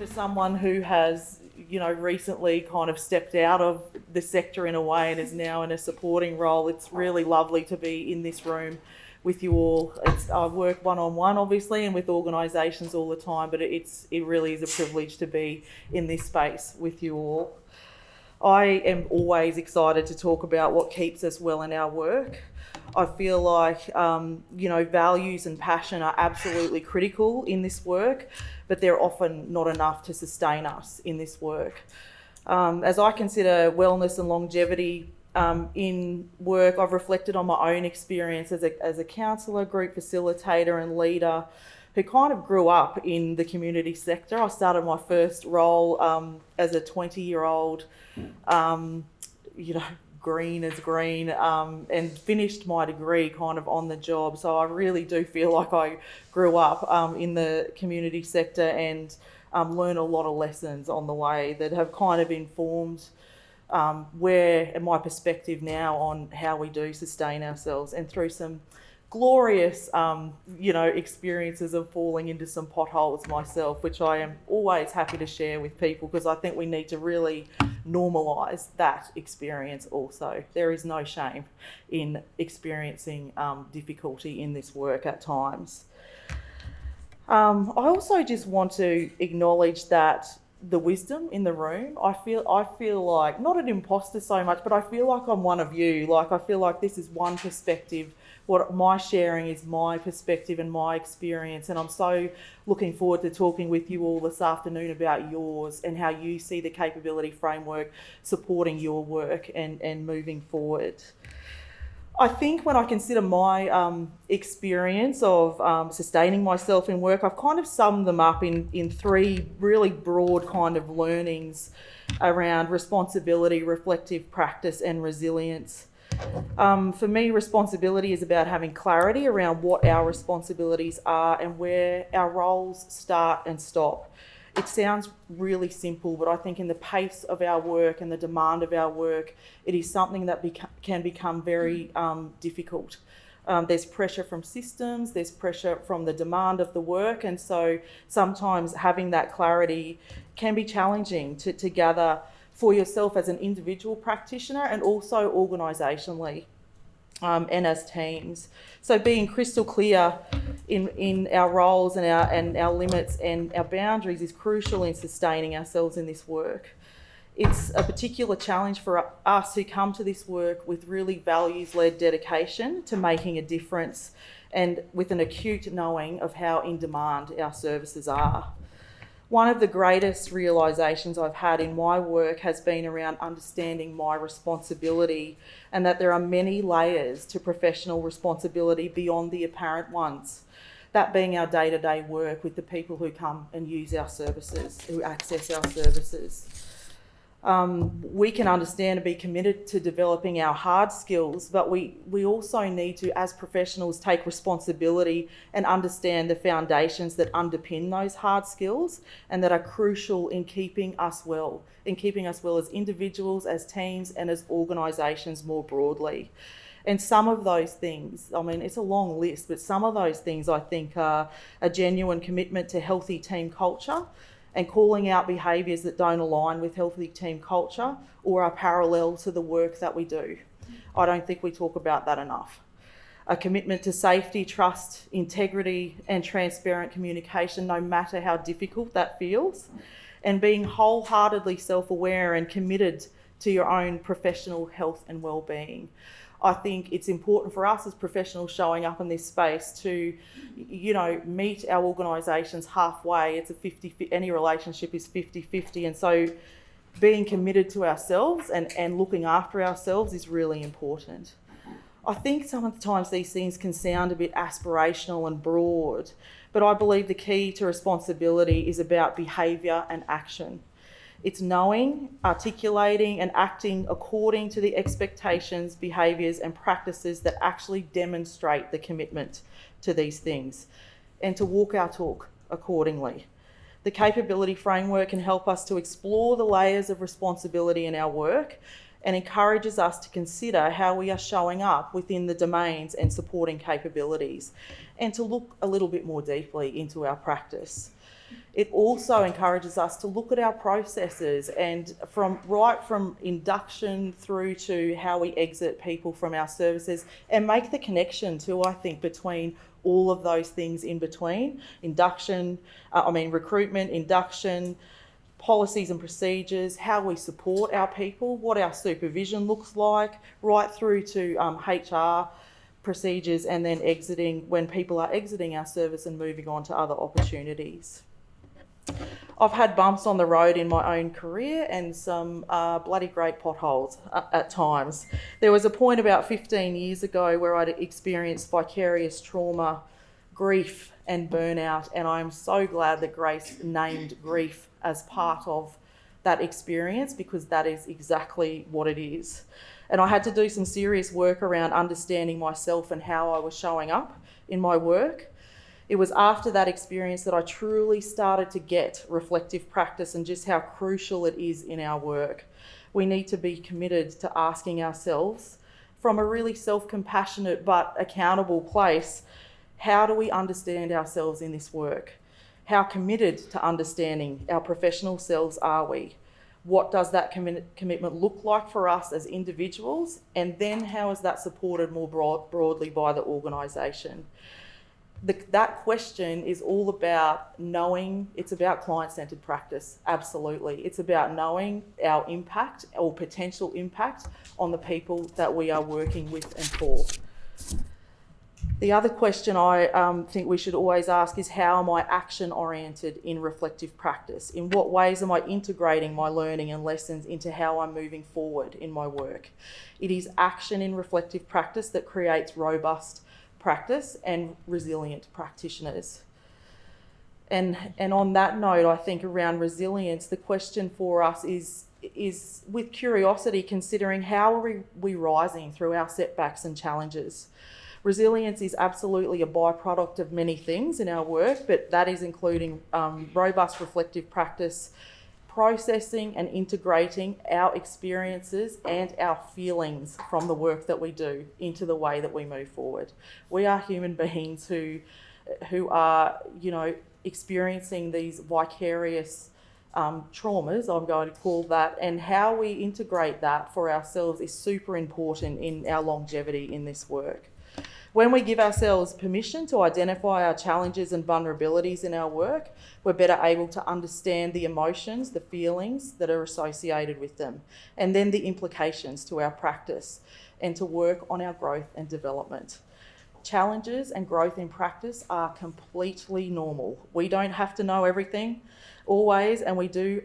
someone who has, recently kind of stepped out of the sector in a way and is now in a supporting role, it's really lovely to be in this room with you all. I work one-on-one, obviously, and with organisations all the time, but it really is a privilege to be in this space with you all. I am always excited to talk about what keeps us well in our work. I feel like, values and passion are absolutely critical in this work, but they're often not enough to sustain us in this work. As I consider wellness and longevity in work, I've reflected on my own experience as a counsellor, group facilitator and leader who kind of grew up in the community sector. I started my first role as a 20-year-old, green as green, and finished my degree kind of on the job. So I really do feel like I grew up in the community sector and learned a lot of lessons on the way that have kind of informed where my perspective now on how we do sustain ourselves, and through some glorious, experiences of falling into some potholes myself, which I am always happy to share with people, because I think we need to really normalise that experience also. There is no shame in experiencing difficulty in this work at times. I also just want to acknowledge that the wisdom in the room, I feel like, not an imposter so much, but I feel like I'm one of you. Like, I feel like this is one perspective. What my sharing is my perspective and my experience, and I'm so looking forward to talking with you all this afternoon about yours and how you see the capability framework supporting your work and moving forward. I think when I consider my experience of sustaining myself in work, I've kind of summed them up in three really broad kind of learnings around responsibility, reflective practice and resilience. For me, responsibility is about having clarity around what our responsibilities are and where our roles start and stop. It sounds really simple, but I think in the pace of our work and the demand of our work, it is something that can become very difficult. There's pressure from systems, there's pressure from the demand of the work, and so sometimes having that clarity can be challenging to gather for yourself as an individual practitioner and also organisationally and as teams. So being crystal clear in our roles and our limits and our boundaries is crucial in sustaining ourselves in this work. It's a particular challenge for us who come to this work with really values-led dedication to making a difference and with an acute knowing of how in demand our services are. One of the greatest realisations I've had in my work has been around understanding my responsibility, and that there are many layers to professional responsibility beyond the apparent ones. That being our day-to-day work with the people who come and use our services, who access our services. We can understand and be committed to developing our hard skills, but we also need to, as professionals, take responsibility and understand the foundations that underpin those hard skills and that are crucial in keeping us well as individuals, as teams, and as organisations more broadly. And some of those things, I mean, it's a long list, but some of those things I think are a genuine commitment to healthy team culture, and calling out behaviours that don't align with healthy team culture or are parallel to the work that we do. I don't think we talk about that enough. A commitment to safety, trust, integrity and transparent communication, no matter how difficult that feels, and being wholeheartedly self-aware and committed to your own professional health and well-being. I think it's important for us as professionals showing up in this space to, meet our organisations halfway. It's any relationship is 50-50, and so being committed to ourselves and looking after ourselves is really important. I think sometimes these things can sound a bit aspirational and broad, but I believe the key to responsibility is about behaviour and action. It's knowing, articulating and acting according to the expectations, behaviours and practices that actually demonstrate the commitment to these things, and to walk our talk accordingly. The capability framework can help us to explore the layers of responsibility in our work and encourages us to consider how we are showing up within the domains and supporting capabilities, and to look a little bit more deeply into our practice. It also encourages us to look at our processes, and from induction through to how we exit people from our services, and make the connection too, I think, between all of those things in between. Recruitment, induction, policies and procedures, how we support our people, what our supervision looks like, right through to HR procedures, and then exiting, when people are exiting our service and moving on to other opportunities. I've had bumps on the road in my own career and some bloody great potholes at times. There was a point about 15 years ago where I'd experienced vicarious trauma, grief and burnout, and I'm so glad that Grace named grief as part of that experience, because that is exactly what it is. And I had to do some serious work around understanding myself and how I was showing up in my work. It was after that experience that I truly started to get reflective practice and just how crucial it is in our work. We need to be committed to asking ourselves, from a really self-compassionate but accountable place, how do we understand ourselves in this work? How committed to understanding our professional selves are we? What does that commitment look like for us as individuals? And then how is that supported more broadly by the organisation? That question is all about knowing. It's about client-centred practice, absolutely. It's about knowing our impact or potential impact on the people that we are working with and for. The other question I think we should always ask is, how am I action-oriented in reflective practice? In what ways am I integrating my learning and lessons into how I'm moving forward in my work? It is action in reflective practice that creates robust practice and resilient practitioners. And on that note, I think around resilience, the question for us is with curiosity, considering how are we rising through our setbacks and challenges. Resilience is absolutely a byproduct of many things in our work, but that is including robust reflective practice, processing and integrating our experiences and our feelings from the work that we do into the way that we move forward. We are human beings who are, experiencing these vicarious traumas, I'm going to call that, and how we integrate that for ourselves is super important in our longevity in this work. When we give ourselves permission to identify our challenges and vulnerabilities in our work, we're better able to understand the emotions, the feelings that are associated with them, and then the implications to our practice, and to work on our growth and development. Challenges and growth in practice are completely normal. We don't have to know everything always,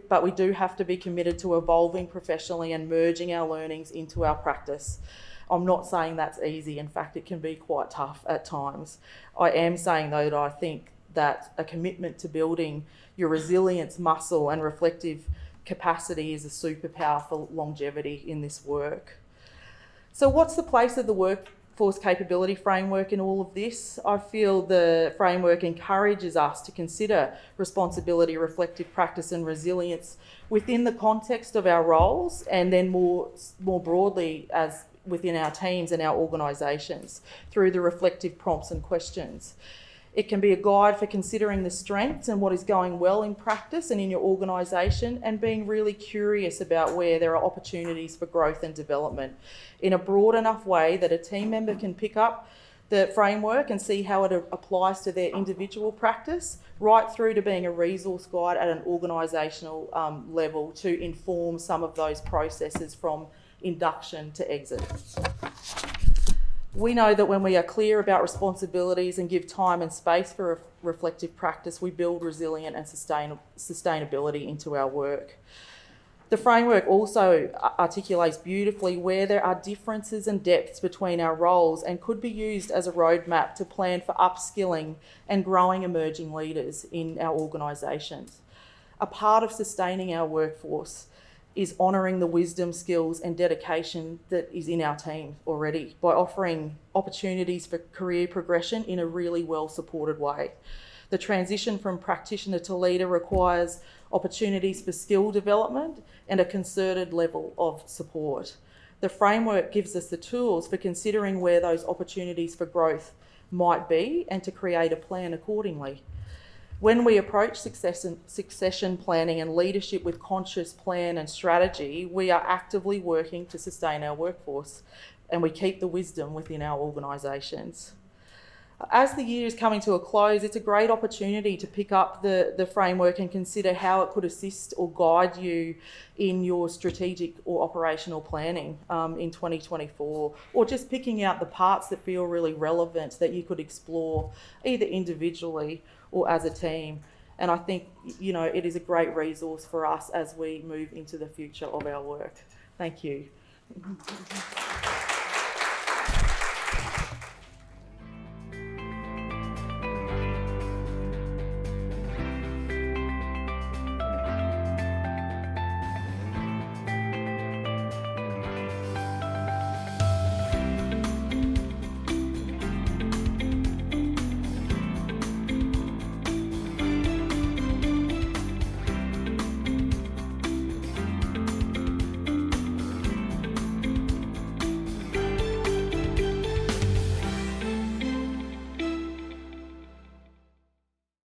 but we do have to be committed to evolving professionally and merging our learnings into our practice. I'm not saying that's easy. In fact, it can be quite tough at times. I am saying, though, that I think that a commitment to building your resilience muscle and reflective capacity is a superpower for longevity in this work. So what's the place of the Workforce Capability Framework in all of this? I feel the framework encourages us to consider responsibility, reflective practice and resilience within the context of our roles, and then more broadly as within our teams and our organisations through the reflective prompts and questions. It can be a guide for considering the strengths and what is going well in practice and in your organisation, and being really curious about where there are opportunities for growth and development in a broad enough way that a team member can pick up the framework and see how it applies to their individual practice, right through to being a resource guide at an organisational level to inform some of those processes from induction to exit. We know that when we are clear about responsibilities and give time and space for reflective practice, we build resilient and sustainability into our work. The framework also articulates beautifully where there are differences and depths between our roles, and could be used as a roadmap to plan for upskilling and growing emerging leaders in our organisations. A part of sustaining our workforce is honouring the wisdom, skills and dedication that is in our team already, by offering opportunities for career progression in a really well supported way. The transition from practitioner to leader requires opportunities for skill development and a concerted level of support. The framework gives us the tools for considering where those opportunities for growth might be and to create a plan accordingly. When we approach succession planning and leadership with conscious plan and strategy, we are actively working to sustain our workforce, and we keep the wisdom within our organisations. As the year is coming to a close, it's a great opportunity to pick up the framework and consider how it could assist or guide you in your strategic or operational planning in 2024, or just picking out the parts that feel really relevant that you could explore either individually or as a team. And I think, it is a great resource for us as we move into the future of our work. Thank you.